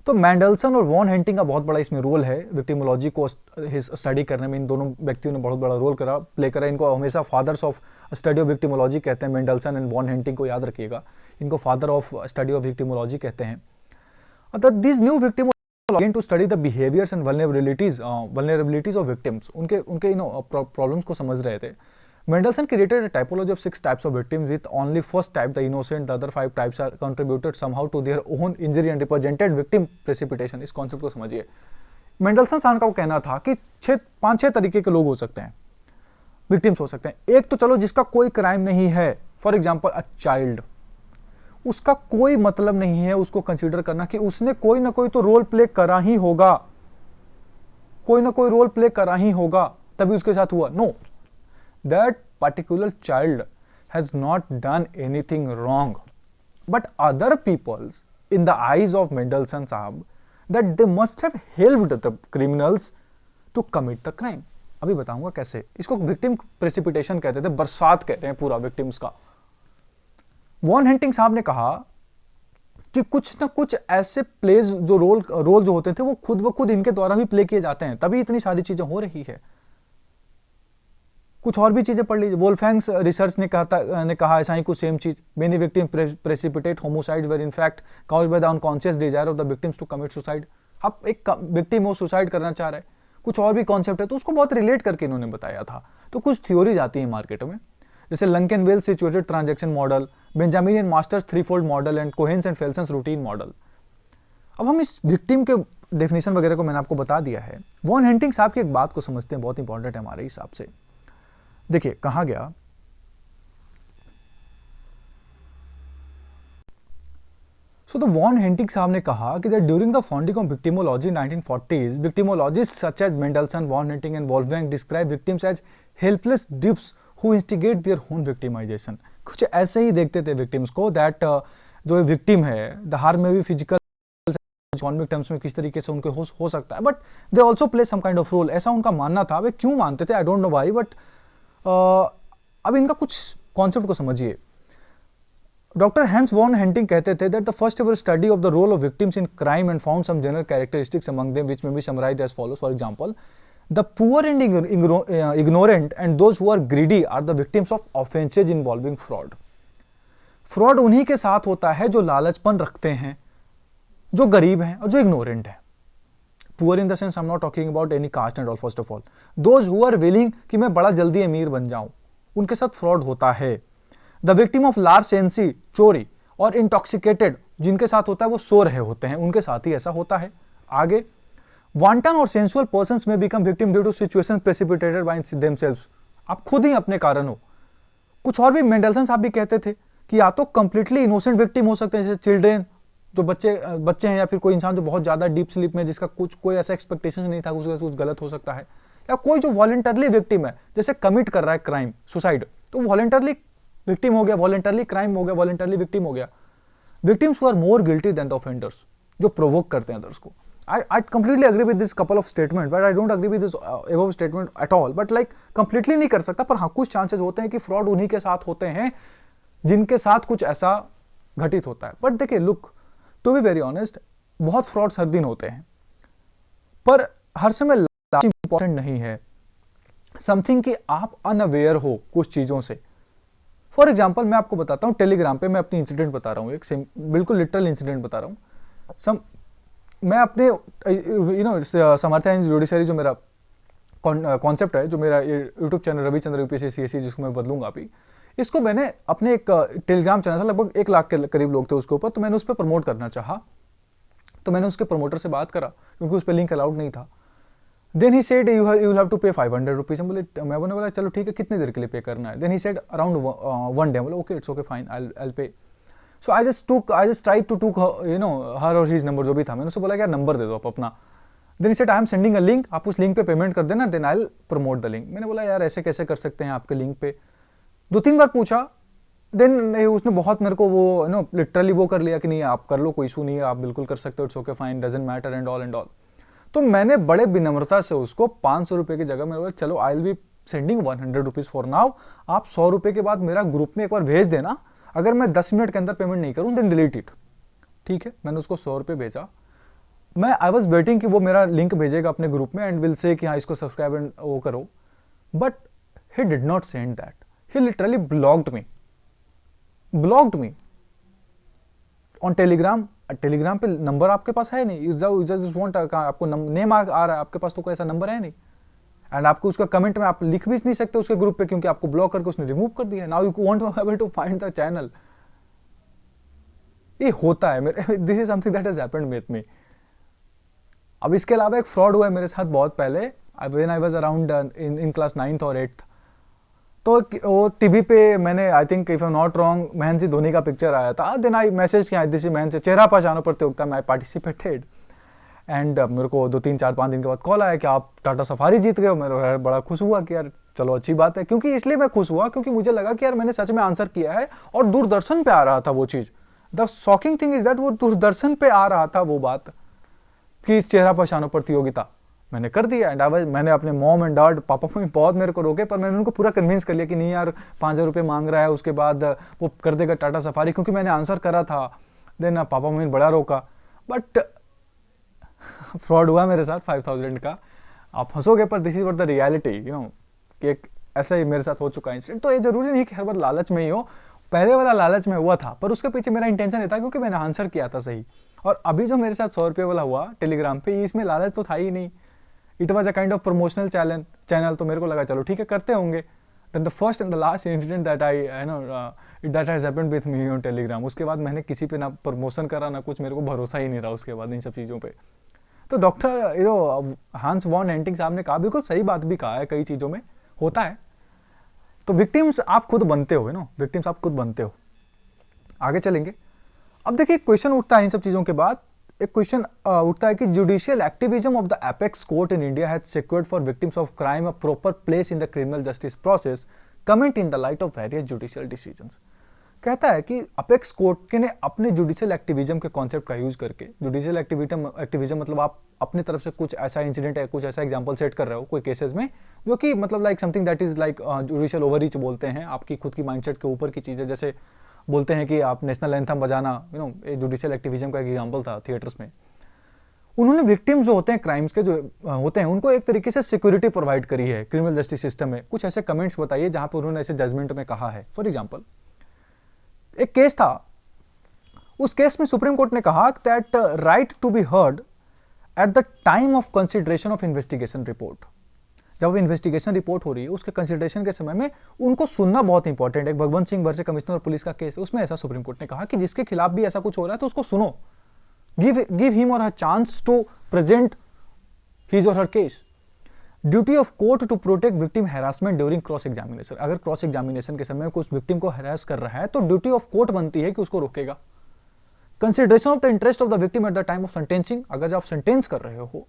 तो मैंडलसन और वॉन हेंटिंग का बहुत बड़ा इसमें रोल है विक्टिमोलॉजी को स्टडी करने में. इन दोनों व्यक्तियों ने बहुत बड़ा रोल प्ले करा. इनको हमेशा fathers of study of victimology कहते हैं. मैंडलसन एंड वॉन हेंटिंग को याद रखिएगा, इनको father of study of victimology कहते हैं. This new victim to study the behaviors and vulnerabilities of victims. उनके प्रॉब्लम्स को समझ रहे थे. Mendelssohn created a typology of 6 types of victims, with only first type, the innocent, the other 5 types are contributed somehow to their own injury and represented victim precipitation. इस concept को समझिए. Mandelson साहब का कहना था कि 5-6 तरीके के लोग हो सकते हैं, विक्टिम्स हो सकते हैं. एक तो चलो जिसका कोई क्राइम नहीं है, फॉर एग्जाम्पल अ चाइल्ड, उसका कोई मतलब नहीं है उसको कंसीडर करना कि उसने कोई ना कोई तो रोल प्ले करा ही होगा, कोई ना कोई रोल प्ले करा ही होगा तभी उसके साथ हुआ. No, that particular child has not done anything wrong, but other people's, in the eyes of Mendelssohn Sahab, that they must have helped the criminals to commit the crime. अभी बताऊंगा कैसे. इसको विक्टिम प्रेसिपिटेशन कहते थे, बरसात कहते हैं पूरा विक्टिम्स का. वॉन हेंटिंग साहब ने कहा कि कुछ ना कुछ ऐसे प्लेज जो रोल जो होते थे वो खुद ब खुद इनके द्वारा भी प्ले किए जाते हैं, तभी इतनी सारी चीजें हो रही है. कुछ और भी चीजें पढ़ लीजिए. वोल्फैंग्स रिसर्च ने कहा ऐसा ही कुछ सेम चीज. Many victim precipitate homicide were in fact caused by the unconscious desire of the victims to commit suicide. अब एक विक्टिम वो सुसाइड करना चाह रहा है, कुछ और भी कॉन्सेप्ट है तो उसको बहुत रिलेट करके इन्होंने बताया था. तो कुछ थ्योरीज आती है मार्केट में, जैसे लंकेनवेल situated transaction model, Benjamin and Masters threefold model and Cohen's and Felson's routine model. अब हम इस विक्टिम के डेफिनेशन वगैरह को मैंने आपको बता दिया है. वॉन हेंटिंग साहब की एक बात को समझते हैं, बहुत इंपॉर्टेंट है हमारे हिसाब से. देखिए कहा गया, सो द वॉन हेंटिंग साहब ने कहा कि during the founding of victimology 1940s, victimologist such as Mendelsohn, von Hentig and Wolfgang describe victims as helpless dupes who instigate their own victimization. कुछ ऐसे ही देखते थे विक्टिम्स को, दैट जो विक्टिम है द हार्म में भी फिजिकल इकोनॉमिक टर्म्स में किस तरीके से उनके हो सकता है, but they also play some kind of role. ऐसा उनका मानना था. वे क्यों मानते थे, I don't know why, but अब इनका कुछ कॉन्सेप्ट को समझिए. डॉक्टर हैंस वॉन हेंटिंग कहते थे that the first ever study of the role of victims in crime and found some general characteristics among them which may be summarised as follows. For example, the poor and ignorant and those who are greedy are the victims of offenses involving fraud. Fraud उन्हीं के साथ होता है जो लालचपन रखते हैं, जो गरीब हैं और जो इग्नोरेंट है. Poor in the sense I am not talking about any caste and all. First of all, those who are willing कि मैं बड़ा जल्दी अमीर बन जाऊं, उनके साथ फ्रॉड होता है. द विक्टिम ऑफ लार्सेंसी, चोरी, और इंटॉक्सिकेटेड, जिनके साथ होता है वो सो रहे होते हैं, उनके साथ ही ऐसा होता है. आगे, वांटन और sensual persons may become victim due to situations precipitated by themselves. आप खुद ही अपने कारण हो. कुछ और भी मेंडलसन साहब भी कहते थे कि या तो कंप्लीटली इनोसेंट विक्टिम हो सकते हैं, जैसे चिल्ड्रेन, जो बच्चे हैं, या फिर कोई इंसान जो बहुत ज्यादा डीप स्लीप में, जिसका कोई ऐसा एक्सपेक्टेशन नहीं था, उसका कुछ गलत हो सकता है. या कोई जो वॉलंटरली विक्टिम है, जैसे कमिट कर रहा है क्राइम, सुसाइड, तो वॉलंटरली विक्टिम हो गया, वॉलंटरली क्राइम हो गया, वॉलंटरली विक्टिम हो गया. Victims who are more guilty than the offenders, जो प्रोवोक करते हैं अदर्स को. I completely agree with this couple of statements, but I don't agree with this above statement at all. But like completely नहीं कर सकता, पर हाँ कुछ चांसेस होते हैं कि फ्रॉड उन्हीं के साथ होते हैं जिनके साथ कुछ ऐसा घटित होता है. बट देखिए, look, to be very honest, बहुत फ्रॉड्स हर दिन होते हैं, पर हर समय लालच इंपॉर्टेंट नहीं है. समथिंग कि आप अनअवेयर हो कुछ चीजों से. फॉर एग्जाम्पल मैं आपको बताता हूँ, टेलीग्राम पे मैं अपनी इंसिडेंट बता रहा हूँ, एक बिल्कुल लिटरल इंसिडेंट बता रहा हूँ. मैं अपने समर्थ एंड जुडिशरी जो मेरा कॉन्सेप्ट है, जो मेरा YouTube channel Ravichandra UPSC CSC, जिसको मैं बदलूंगा अभी, इसको मैंने अपने एक टेलीग्राम चैनल था, लगभग 1 लाख के करीब लोग थे उसके ऊपर, तो मैंने उस पर प्रमोट करना चाहा. तो मैंने उसके प्रमोटर से बात करा क्योंकि उस पर लिंक अलाउड नहीं था. Then he said you have to pay 500 rupees. मैं बोला चलो ठीक है, कितनी देर के लिए पे करना है. Then he said around 1 day. बोला okay it's okay fine, I pay. So I just try to took her और हिज नंबर जो भी था. मैंने उसको बोला यार नंबर दे दो आप अपना. Then he said I am sending a link, आप उस लिंक पे पेमेंट कर देना, then I will promote the link. मैंने बोला यार ऐसे कैसे कर सकते हैं आपके लिंक पे. 2-3 बार पूछा. देन उसने बहुत मेरे को वो लिटरली वो कर लिया कि नहीं आप कर लो, कोई इशू नहीं है, आप बिल्कुल कर सकते हो, it's okay fine, doesn't matter and all. तो मैंने बड़े विनम्रता से उसको 500 रुपये की जगह मैंने बोला चलो I will be sending 100 rupees for now, आप 100 रुपये के बाद मेरा ग्रुप में एक बार भेज देना, अगर मैं 10 मिनट के अंदर पेमेंट नहीं करूँ देन डिलीट इट. ठीक है, मैंने उसको 100 रुपये भेजा. मैं आई वॉज वेटिंग कि वो मेरा लिंक भेजेगा अपने ग्रुप में एंड विल से कि हाँ इसको सब्सक्राइब एंड वो करो. But he did not send that. He literally blocked me on Telegram. Telegram पे नंबर आपके पास है नहीं, जस्ट वांट आपको नेम आ रहा है आपके पास, तो कोई ऐसा नंबर है नहीं. एंड आपको उसका कमेंट में आप लिख भी नहीं सकते उसके ग्रुप पे क्योंकि आपको ब्लॉक करके उसने रिमूव कर दिया. Now you want to able to find the channel. ये होता है मेरे, this is something that has happened with me. अब इसके अलावा एक फ्रॉड हुआ है मेरे साथ बहुत पहले, when I was around in class 9th और 8th. तो वो टीवी पे मैंने I think if I am not wrong Mahendra Singh Dhoni का पिक्चर आया था. देन आई मैसेज किया दिस महेंद्र सिंह चेहरा पहचानो प्रतियोगिता में आई पार्टिसिपेटेड. एंड मेरे को 2-3-4-5 दिन के बाद कॉल आया कि आप टाटा सफारी जीत गए हो. मेरा बड़ा खुश हुआ कि यार चलो अच्छी बात है. क्योंकि इसलिए मैं खुश हुआ क्योंकि मुझे लगा कि यार मैंने सच में आंसर किया है और दूरदर्शन पे आ रहा था वो चीज़. The shocking thing is that वो दूरदर्शन पे आ रहा था वो बात कि चेहरा पहचानो प्रतियोगिता. मैंने कर दिया एंड मैंने अपने mom and dad papa mummy बहुत मेरे को रोके, पर मैंने उनको पूरा कन्विंस कर लिया कि नहीं यार 5,000 रुपये मांग रहा है, उसके बाद वो कर देगा टाटा सफारी, क्योंकि मैंने आंसर करा था. देन पापा मम्मी बड़ा रोका. बट फ्रॉड हुआ मेरे साथ 5,000 का. आप हंसोगे पर this is what the reality कि एक ऐसा ही मेरे साथ हो चुका है इंसिडेंट. तो ये जरूरी नहीं कि हर बार लालच में ही हो. पहले वाला लालच में हुआ था पर उसके पीछे मेरा इंटेंशन ये था क्योंकि मैंने आंसर किया था सही. और अभी जो मेरे साथ 100 रुपये वाला हुआ टेलीग्राम पे, इसमें लालच तो था ही नहीं. It was a kind of promotional channel. तो मेरे को लगा चलो ठीक है करते होंगे. Then the first and the last incident that that has happened with me on Telegram. उसके बाद मैंने किसी पे ना प्रमोशन करा ना कुछ, मेरे को भरोसा ही नहीं रहा उसके बाद इन सब चीज़ों पे. तो डॉक्टर हांस वॉन हेंटिंग साहब ने कहा, बिल्कुल सही बात भी कहा है, कई चीज़ों में होता है. तो विक्टिम्स आप खुद बनते हो विक्टिम्स आप खुद बनते हो. आगे चलेंगे. अब देखिए क्वेश्चन उठता है इन सब चीज़ों के बाद. एक क्वेश्चन उठता है कि judicial activism of the apex court in India has secured for victims of crime a proper place in the criminal justice process, comment in the light of various judicial decisions. कहता है कि apex court ने अपने judicial activism के concept का use करके, judicial activism मतलब आप अपनी तरफ से कुछ ऐसा इंसिडेंट है, कुछ ऐसा एग्जांपल सेट कर रहे हो कोई केसेस में, जो कि मतलब like something that is like judicial overreach बोलते हैं, आपकी खुद की माइंडसेट के ऊपर की चीज़ है. जैसे बोलते हैं कि आप नेशनल एंथम बजाना, जुडिशियल एक्टिविज्म का एक एग्जांपल था थिएटर्स में. उन्होंने विक्टिम्स जो होते हैं क्राइम्स के, जो होते हैं, उनको एक तरीके से सिक्योरिटी प्रोवाइड करी है क्रिमिनल जस्टिस सिस्टम में. कुछ ऐसे कमेंट्स बताइए जहां पर उन्होंने ऐसे जजमेंट में कहा है. फॉर एग्जाम्पल एक केस था, उस केस में सुप्रीम कोर्ट ने कहा that right to be heard at the time of consideration of investigation report. जब इन्वेस्टिगेशन रिपोर्ट हो रही है उसके कंसिडरेशन के समय में उनको सुनना बहुत इंपॉर्टेंट है. एक Bhagwant Singh versus commissioner police का केस है, उसमें ऐसा सुप्रीम कोर्ट ने कहा कि जिसके खिलाफ भी ऐसा कुछ हो रहा है तो उसको सुनो, give him or her chance to present his or her case. Duty of court to protect victim harassment during cross examination. अगर क्रॉस एग्जामिनेशन के समय कुछ विक्टिम को हैरास कर रहा है तो ड्यूटी ऑफ कोर्ट बनती है कि उसको रोकेगा. Consideration of the interest of the victim eight the time of sentencing. अगर आप सेंटेंस कर रहे हो,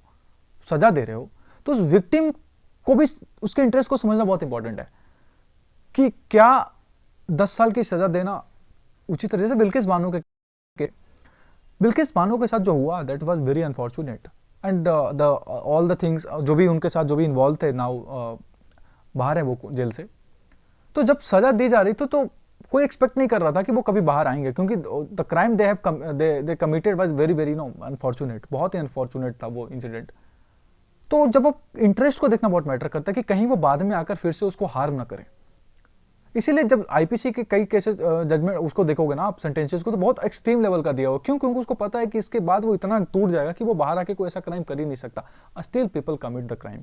सजा दे रहे हो, तो उस विक्टिम को भी उसके इंटरेस्ट को समझना बहुत इंपॉर्टेंट है कि क्या 10 साल की सजा देना उचित तरह से. बिल्किस बानो के साथ जो हुआ that was very unfortunate and all the things जो भी उनके साथ जो भी इन्वॉल्व थे नाउ बाहर है वो जेल से. तो जब सजा दी जा रही थी तो कोई एक्सपेक्ट नहीं कर रहा था कि वो कभी बाहर आएंगे, क्योंकि the crime they committed was very very unfortunate. बहुत ही अनफॉर्चुनेट था वो इंसिडेंट. तो जब आप इंटरेस्ट को देखना बहुत मैटर करता है कि कहीं वो बाद में आकर फिर से उसको हार्म ना करें. इसीलिए जब आईपीसी के कई केसेस जजमेंट उसको देखोगे ना आप, सेंटेंसेस को, तो बहुत एक्सट्रीम लेवल का दिया हुआ. क्यों? क्योंकि उसको पता है कि इसके बाद वो इतना टूट जाएगा कि वो बाहर आके कोई ऐसा क्राइम कर ही नहीं सकता. Still people commit the crime.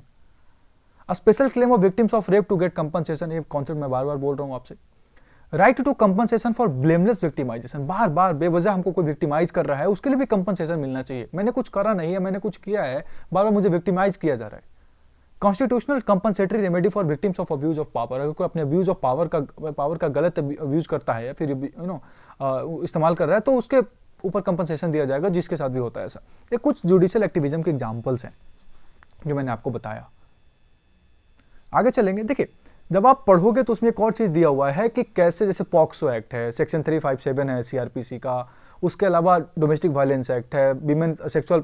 A special claim of victims of rape to get compensation. ये कॉन्सेप्ट मैं बार बार बोल रहा हूँ आपसे. Right to compensation for blameless victimization, बार बार बेवजह हमको कोई विक्टिमाइज कर रहा है उसके लिए भी कंपनसेशन मिलना चाहिए। मैंने कुछ करा नहीं है, मैंने कुछ किया है, बार बार मुझे विक्टिमाइज किया जा रहा है। Constitutional compensatory remedy for victims of abuse of power, अगर कोई अपने अब्यूज ऑफ पावर का गलत अब्यूज करता है या फिर इस्तेमाल कर रहा है तो उसके ऊपर कंपनसेशन दिया जाएगा, जिसके साथ भी होता है ऐसा। ये कुछ जुडिशियल एक्टिविज्म के एग्जाम्पल्स हैं जो मैंने आपको बताया। आगे चलेंगे, देखिए जब आप पढ़ोगे तो उसमें एक और चीज दिया हुआ है कि कैसे, जैसे पॉक्सो एक्ट है, सेक्शन 357 है सीआरपीसी का, उसके अलावा डोमेस्टिक वायलेंस एक्ट है, विमेन सेक्सुअल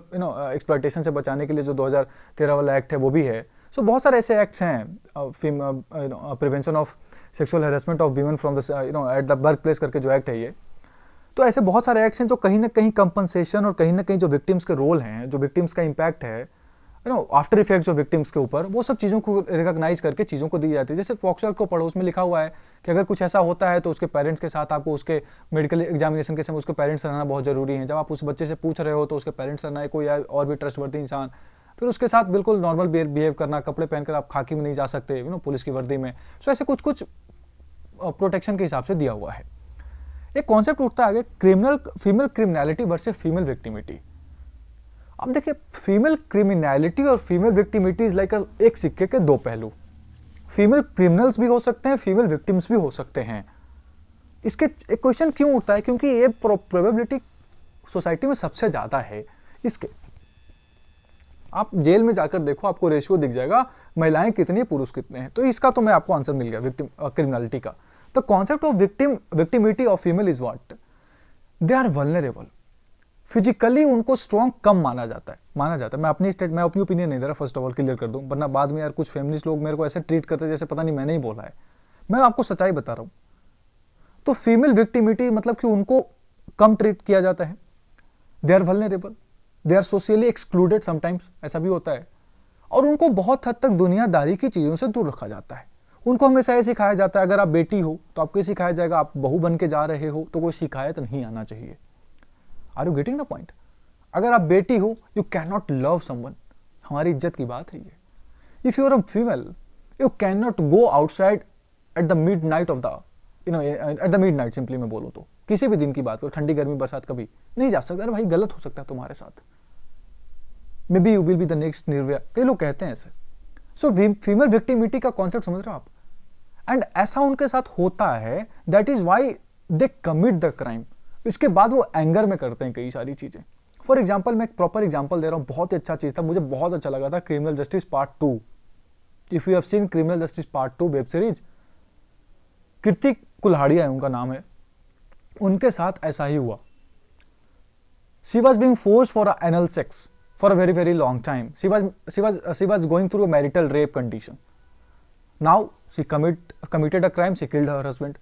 एक्सप्लॉयटेशन से बचाने के लिए जो 2013 वाला एक्ट है वो भी है। सो बहुत सारे ऐसे एक्ट्स हैं, prevention of sexual harassment of women from the at the work place करके जो एक्ट है ये। तो ऐसे बहुत सारे एक्ट्स हैं जो कहीं ना कहीं कंपनसेशन और कहीं ना कहीं जो विक्टिम्स के रोल हैं, जो विक्टिम्स का इम्पैक्ट है, आफ्टर इफेक्ट्स ऑफ विक्टिम्स के ऊपर, वो सब चीज़ों को रिकॉग्नाइज करके चीज़ों को दी जाती है। जैसे पॉक्सो एक्ट को पढ़ो, उसमें लिखा हुआ है कि अगर कुछ ऐसा होता है तो उसके पेरेंट्स के साथ आपको उसके मेडिकल एग्जामिनेशन के समय उसके पेरेंट्स रहना बहुत जरूरी है। जब आप उस बच्चे से पूछ रहे हो तो उसके पेरेंट्स रहना है, कोई और भी ट्रस्टवर्दी इंसान, फिर उसके साथ बिल्कुल नॉर्मल बिहेव करना, कपड़े पहनकर आप खाकी में नहीं जा सकते पुलिस की वर्दी में। सो ऐसे कुछ कुछ प्रोटेक्शन के हिसाब से दिया हुआ है। एक कॉन्सेप्ट उठता है आगे, फीमेल क्रिमिनलिटी वर्सेस फीमेल विक्टिमिटी। अब देखिए, फीमेल क्रिमिनलिटी और फीमेल विक्टिमिटी इज लाइक एक सिक्के के दो पहलू। फीमेल क्रिमिनल्स भी हो सकते हैं, फीमेल विक्टिम्स भी हो सकते हैं। इसके एक क्वेश्चन क्यों उठता है, क्योंकि ये प्रोबेबिलिटी सोसाइटी में सबसे ज्यादा है इसके। आप जेल में जाकर देखो, आपको रेशियो दिख जाएगा, महिलाएं कितनी पुरुष कितने हैं। तो इसका तो मैं आपको आंसर मिल गया विक्टिम क्रिमिनलिटी का। The concept of victimity of female is what, they are vulnerable. Physically उनको स्ट्रॉन्ग कम माना जाता है। मैं अपनी ओपिनियन नहीं दे रहा, फर्स्ट ऑफ ऑल क्लियर कर दूं, वरना बाद में यार कुछ फेमिनिस्ट लोग मेरे को ऐसे ट्रीट करते जैसे पता नहीं मैंने ही बोला है। मैं आपको सच्चाई बता रहा हूं। तो फीमेल विक्टिमिटी मतलब कि उनको कम ट्रीट किया जाता है, they are vulnerable, they are socially excluded sometimes, ऐसा भी होता है। और उनको बहुत हद तक दुनियादारी की चीजों से दूर रखा जाता है। उनको हमेशा ये सिखाया जाता है, अगर आप बेटी हो तो आपको सिखाया जाएगा, आप बहू बन के जा रहे हो तो कोई शिकायत नहीं आना चाहिए। Are you getting the point? अगर आप बेटी हो, you can not love someone, हमारी इज्जत की बात है ये। If you are a female, you can not go outside at the mid night of the at the mid night, simply मैं बोलूं तो किसी भी दिन की बात करो, ठंडी गर्मी बरसात, कभी नहीं जा सकता। अरे भाई, गलत हो सकता है तुम्हारे साथ, may be you will be the next Nirbhaya, कई लोग कहते हैं ऐसे। सो फीमेल विक्टिमिटी का कॉन्सेप्ट समझ रहे हो आप? एंड ऐसा उनके साथ होता है, that is why they commit the crime. इसके बाद वो एंगर में करते हैं कई सारी चीजें। फॉर एग्जाम्पल, मैं एक प्रॉपर एग्जाम्पल दे रहा हूं, बहुत ही अच्छा चीज था, मुझे बहुत अच्छा लगा था, criminal justice part 2। If you have seen criminal justice part 2 web series, Kirti Kulhari है उनका नाम है, उनके साथ ऐसा ही हुआ। She was being forced for anal sex for a very very long time. She was going through a marital rape condition. Now शी committed a crime, she killed her husband.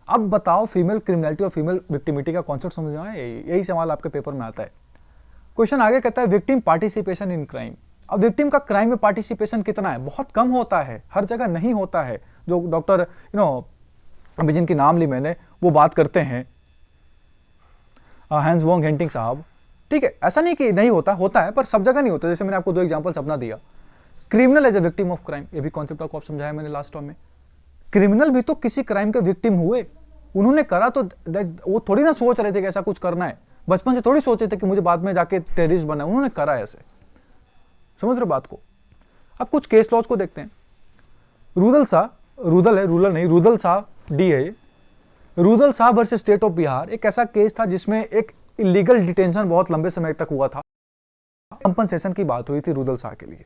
अब बताओ, फीमेल क्रिमिनलिटी और female victimity का concept समझ में आया? यही सवाल आपके पेपर में आता है। क्वेश्चन आगे कहता है, विक्टिम पार्टिसिपेशन इन क्राइम। अब विक्टिम का क्राइम में पार्टिसिपेशन कितना है? बहुत कम होता है, हर जगह नहीं होता है। जो डॉक्टर अभी जिनकी नाम ली मैंने, वो बात करते हैं, हैंस वोंग हेंटिंग साहब, ठीक है, ऐसा नहीं कि नहीं होता, होता है, पर सब जगह नहीं होता। जैसे मैंने आपको 2 एग्जाम्पल्स अपना दिया। Criminal as a victim of crime, ये भी कॉन्सेप्ट आपको समझाया मैंने लास्ट टर्म में। क्रिमिनल भी तो किसी क्राइम के विक्टिम हुए, उन्होंने करा, तो वो थोड़ी ना सोच रहे थे कि ऐसा कुछ करना है, बचपन से थोड़ी सोचे थे कि मुझे बाद में जाके टेररिस्ट बनना है, उन्होंने करा ऐसे। समझ रहे बात को? अब कुछ केस लॉज को देखते हैं। रुदल शाह डी है, Rudal Shah versus state of Bihar, एक ऐसा केस था जिसमें एक इलीगल डिटेंशन बहुत लंबे समय तक हुआ था। कंपनसेशन की बात हुई थी रुदल शाह के लिए।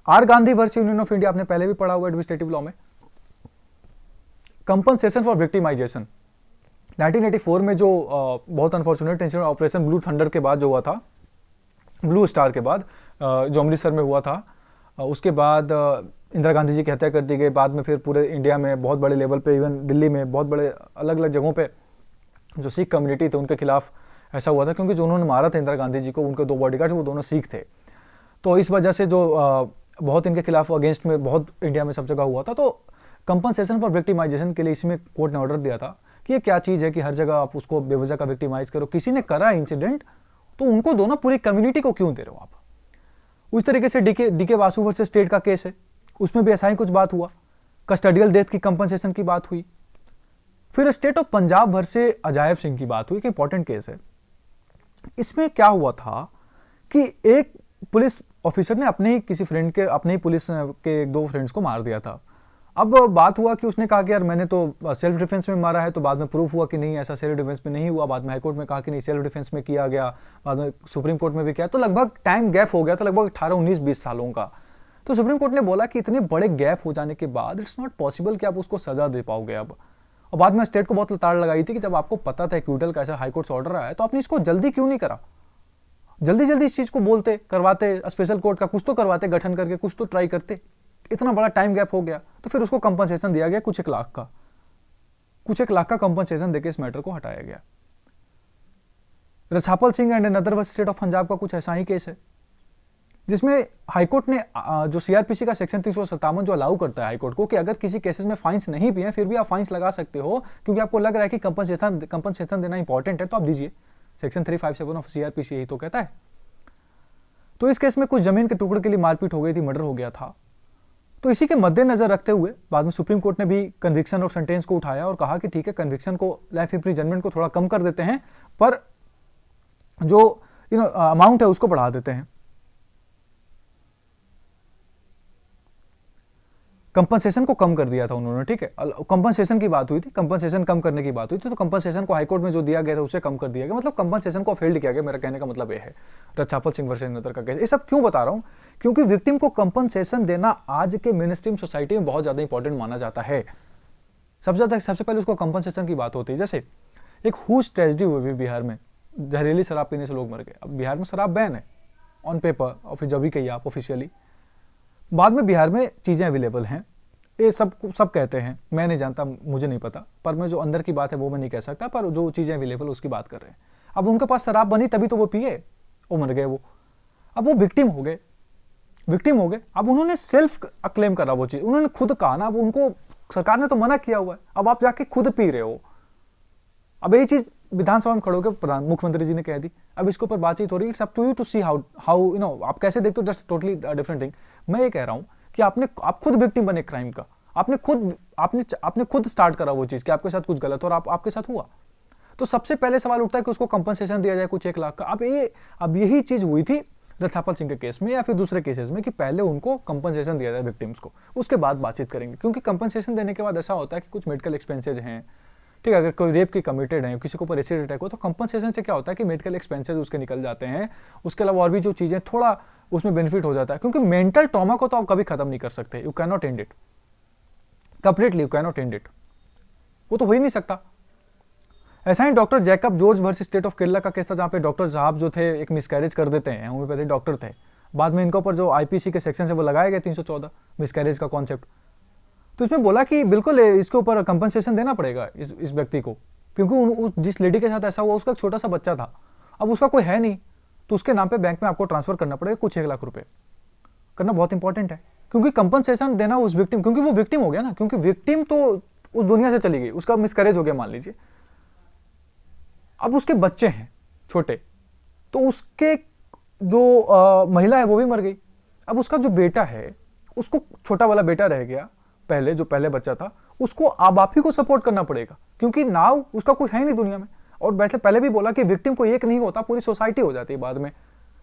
R Gandhi versus union of India, आपने पहले भी पढ़ा हुआ एडमिनिस्ट्रेटिव लॉ में, कंपनसेशन फॉर विक्टिमाइजेशन। 1984 में जो बहुत unfortunate incident operation blue thunder के बाद जो हुआ था, ब्लू स्टार के बाद जो अमृतसर में हुआ था, उसके बाद इंदिरा गांधी जी की हत्या कर दी गई। बाद में फिर पूरे इंडिया में बहुत बड़े लेवल पे, इवन दिल्ली में बहुत बड़े अलग अलग जगहों पे जो सिख कम्युनिटी थे उनके खिलाफ ऐसा हुआ था, क्योंकि जो उन्होंने मारा था इंदिरा गांधी जी को, उनके 2 बॉडीगार्ड्स वो दोनों सिख थे। तो इस वजह से जो बहुत इनके खिलाफ अगेंस्ट में बहुत इंडिया में सब जगह हुआ था। तो कंपनसेशन फॉर विक्टिमाइजेशन के लिए इसमें कोर्ट ने ऑर्डर दिया था कि ये क्या चीज़ है कि हर जगह आप उसको बेवजह का विक्टिमाइज करो। किसी ने करा इंसिडेंट तो उनको दो ना, पूरी कम्युनिटी को क्यों दे रहे हो आप? उस तरीके से डीके वासु वर्सेस स्टेट का केस है, उसमें भी ऐसा ही कुछ बात हुआ, कस्टडियल डेथ की कंपनसेशन की बात हुई। फिर स्टेट ऑफ पंजाब वर्सेस अजायब सिंह की बात हुई कि इंपॉर्टेंट केस है। इसमें क्या हुआ था कि एक पुलिस ऑफिसर ने अपने ही किसी फ्रेंड के, अपने ही पुलिस के एक दो फ्रेंड्स को मार दिया था। अब बात हुआ कि उसने कहा कि यार मैंने तो सेल्फ डिफेंस में मारा है, तो बाद में प्रूफ हुआ कि नहीं ऐसा सेल्फ डिफेंस में नहीं हुआ। बाद में हाईकोर्ट में कहा कि नहीं सेल्फ डिफेंस में किया गया, बाद में सुप्रीम कोर्ट में भी किया, तो लगभग टाइम गैप हो गया था लगभग 18, 19, 20 सालों का। तो सुप्रीम कोर्ट ने बोला कि इतने बड़े गैप हो जाने के बाद इट्स नॉट पॉसिबल कि आप उसको सजा दे पाओगे अब। और बाद में स्टेट को बहुत लताड़ लगाई थी कि जब आपको पता था एक्विटल का ऐसा हाईकोर्ट से ऑर्डर आया है तो आपने इसको जल्दी क्यों नहीं करा, जल्दी जल्दी इस चीज को बोलते, करवाते, स्पेशल कोर्ट का कुछ तो करवाते, गठन करके कुछ तो ट्राई करते। इतना बड़ा टाइम गैप हो गया तो फिर उसको कंपनसेशन दिया गया कुछ 1 लाख का, कुछ 1 लाख का कंपनसेशन देके इस मैटर को हटाया गया। Rachhpal Singh and another versus state of Punjab का कुछ ऐसा ही केस है, जिसमें हाईकोर्ट ने जो सीआरपीसी का सेक्शन 357 जो अलाउ करता है हाईकोर्ट को कि अगर किसी केसेस में फाइन्स नहीं भी हैं फिर भी आप फाइन्स लगा सकते हो, क्योंकि आपको लग रहा है कि कंपनसेशन देना इंपॉर्टेंट है तो आप दीजिए। सेक्शन 357 ऑफ सीआरपीसी यही तो कहता है। तो इस केस में कुछ जमीन के टुकड़े के लिए मारपीट हो गई थी, मर्डर हो गया था। तो इसी के मद्देनजर रखते हुए बाद में सुप्रीम कोर्ट ने भी कन्विक्शन और सेंटेंस को उठाया और कहा कि ठीक है कन्विक्शन को, लाइफ इम्प्रिजनमेंट को थोड़ा कम कर देते हैं, पर जो अमाउंट है उसको बढ़ा देते हैं। कंपनसेशन को कम कर दिया था उन्होंने, ठीक है। कंपनसेशन की बात हुई थी, कंपनसेशन कम करने की बात हुई थी, तो कंपनसेशन को हाईकोर्ट में जो दिया गया था उसे कम कर दिया गया, मतलब कंपनसेशन को फेल्ड किया गया। मेरा कहने का मतलब यह है रछापल सिंह वर्सेस नदर का केस। ये सब क्यों बता रहा हूं, क्योंकि विक्टिम को कंपनसेशन देना आज के मेनस्ट्रीम सोसाइटी में बहुत ज्यादा इंपॉर्टेंट माना जाता है। सबसे पहले उसको कंपनसेशन की बात होती है। जैसे एक हुज ट्रेजेडी हुई बिहार में, जहरीली शराब पीने से लोग मर गए। अब बिहार में शराब बैन है ऑन पेपर, और फिर जब भी कहिए आप ऑफिशियली, बाद में बिहार में चीज़ें अवेलेबल हैं, ये सब कहते हैं, मैं नहीं जानता, मुझे नहीं पता, पर मैं जो अंदर की बात है वो मैं नहीं कह सकता, पर जो चीज़ें अवेलेबल उसकी बात कर रहे हैं। अब उनके पास शराब बनी तभी तो वो पिए, वो मर गए वो। अब वो विक्टिम हो गए। अब उन्होंने सेल्फ अक्लेम करा वो चीज़, उन्होंने खुद कहा ना, अब उनको सरकार ने तो मना किया हुआ है, अब आप जाके खुद पी रहे हो। अब यही चीज़ विधानसभा में खड़े होकर मुख्यमंत्री जी ने कह दी। अब इसके ऊपर बातचीत हो रही है, it's up to you to see how आप कैसे देखते हो, जस्ट टोटली डिफरेंट थिंग। मैं ये कह रहा हूं कि आप खुद विक्टिम बने क्राइम का, आपने खुद स्टार्ट करा वो चीज कि आपके साथ कुछ गलत और आपके साथ हुआ, तो सबसे पहले सवाल उठता है कि उसको कंपनसेशन दिया जाए कुछ 1 लाख का। अब यही चीज हुई थी रछापल सिंह के केस में या फिर दूसरे केसेस में कि पहले उनको कंपनसेशन दिया जाए विक्टिम्स को, उसके बाद बातचीत करेंगे। क्योंकि कंपनसेशन देने के बाद ऐसा होता है कि कुछ मेडिकल एक्सपेंसेज हैं, ठीक है, अगर कोई रेप की कमिटेड है, किसी को ऊपर एसिड अटैक हो, तो कंपनसेशन से क्या होता है कि मेडिकल एक्सपेंसेस उसके निकल जाते हैं। उसके अलावा और भी जो चीज़ें थोड़ा उसमें बेनिफिट हो जाता है, क्योंकि मेंटल ट्रॉमा को तो आप कभी खत्म नहीं कर सकते, you can not end it completely, you can not end it, वो तो हो ही नहीं सकता। ऐसा ही doctor Jacob George versus state of Kerala का केस था, जहाँ पे डॉक्टर साहब जो थे एक मिसकैरेज कर देते हैं, होम्योपैथिक डॉक्टर थे, बाद में इनके ऊपर जो आईपीसी के सेक्शन से वो लगाए गए 314 मिसकैरेज का कॉन्सेप्ट। तो इसमें बोला कि बिल्कुल इसके ऊपर कंपनसेशन देना पड़ेगा इस व्यक्ति को, क्योंकि जिस लेडी के साथ ऐसा हुआ उसका एक छोटा सा बच्चा था, अब उसका कोई है नहीं, तो उसके नाम पे बैंक में आपको ट्रांसफर करना पड़ेगा कुछ 1 लाख रुपए, करना बहुत इंपॉर्टेंट है। क्योंकि कंपनसेशन देना उस विक्टिम, क्योंकि वो विक्टिम हो गया ना, क्योंकि विक्टिम तो उस दुनिया से चली गई, उसका मिसकैरेज हो गया मान लीजिए, अब उसके बच्चे हैं छोटे, तो उसके जो महिला है वो भी मर गई, अब उसका जो बेटा है, उसको छोटा वाला बेटा रह गया, पहले बच्चा था, उसको आप ही को सपोर्ट करना पड़ेगा, क्योंकि नाउ उसका कोई है नहीं दुनिया में। और वैसे पहले भी बोला कि विक्टिम को एक नहीं होता, पूरी सोसाइटी हो जाती है बाद में।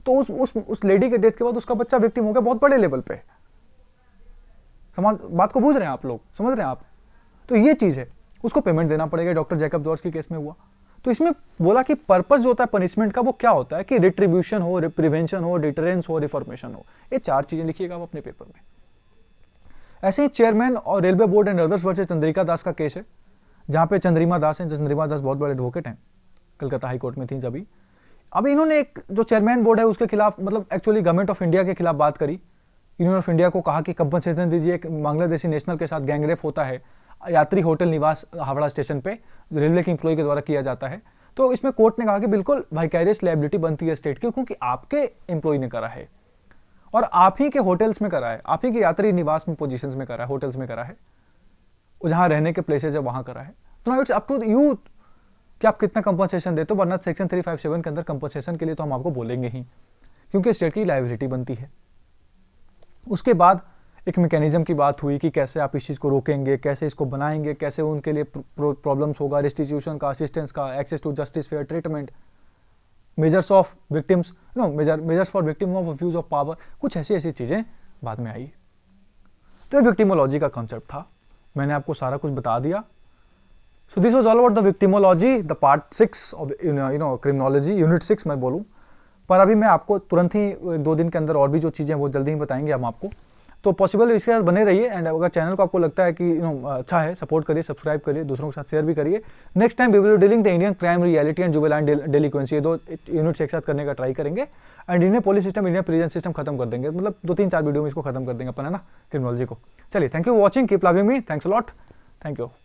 तो उस लेडी के डेथ के बाद उसका बच्चा विक्टिम हो गया बहुत बड़े लेवल पे। बात को बूझ रहे हैं आप लोग, समझ रहे हैं आप? तो ये चीज है, उसको पेमेंट देना पड़ेगा। डॉक्टर जैकब जॉर्ज के केस में हुआ। तो इसमें बोला कि पर्पस जो होता है पनिशमेंट का वो क्या होता है कि रिट्रीब्यूशन हो, प्रिवेंशन हो, डिटरेंस हो, रिफॉर्मेशन हो। ये 4 चीजें लिखिएगा आप अपने पेपर में। ऐसे ही चेयरमैन और railway board and others versus Chandrika Das का केस है, जहां पे चंद्रिमा दास हैं। चंद्रिमा दास बहुत बड़े एडवोकेट हैं, कलकत्ता हाई कोर्ट में थी जब। अभी इन्होंने एक जो चेयरमैन बोर्ड है उसके खिलाफ, मतलब एक्चुअली गवर्नमेंट ऑफ इंडिया के खिलाफ बात करी। यूनियन ऑफ इंडिया को कहा कि कंपनसेशन दीजिए, एक बांग्लादेशी नेशनल के साथ गैंगरेप होता है, यात्री होटल निवास हावड़ा स्टेशन पे रेलवे के इंप्लॉय के द्वारा किया जाता है। तो इसमें कोर्ट ने कहा कि बिल्कुल वाइकेरियस लायबिलिटी बनती है स्टेट की, क्योंकि आपके एम्प्लॉय ने करा है और आप ही के होटल्स में करा है, आप ही के यात्री निवास में पोजीशंस में करा है, होटल्स में करा है, जहां रहने के प्लेसेस है वहां करा है। तो now it's up to you कि आप कितना कंपनसेशन देते हो, वरना सेक्शन 357 के अंदर कंपनसेशन के लिए तो हम आपको बोलेंगे ही, क्योंकि स्टेट की लायबिलिटी बनती है। उसके बाद एक मैकेनिज्म की बात हुई कि कैसे आप इस चीज़ को रोकेंगे, कैसे इसको बनाएंगे, कैसे उनके लिए प्रॉब्लम्स होगा, रेस्टिट्यूशन का, असिस्टेंस का, access to justice, fair treatment, measures of victims, no measures for victim of abuse of power, कुछ ऐसी ऐसी चीज़ें बाद में आई। तो ये विक्टिमोलॉजी का कॉन्सेप्ट था, मैंने आपको सारा कुछ बता दिया। So this was all about the victimology, the part 6 of criminology, unit 6 मैं बोलूँ। पर अभी मैं आपको तुरंत ही 2 दिन के अंदर और भी जो चीज़ें वो जल्दी ही बताएंगे हम आपको। तो पॉसिबल इसके साथ बने रहिए, एंड अगर चैनल को आपको लगता है कि अच्छा है, सपोर्ट करिए, सब्सक्राइब करिए, दूसरों के साथ शेयर भी करिए। Next time we will dealing the Indian crime reality and juvenile delinquency, ये 2 यूनिट्स एक साथ करने का ट्राई करेंगे। And Indian police system, Indian prison system खत्म कर देंगे, मतलब 2-3-4 वीडियो में इसको खत्म कर देंगे अपन, है ना, क्रिमिनोलॉजी को। चलिए, thank you for watching, keep loving me, thanks a lot, thank you.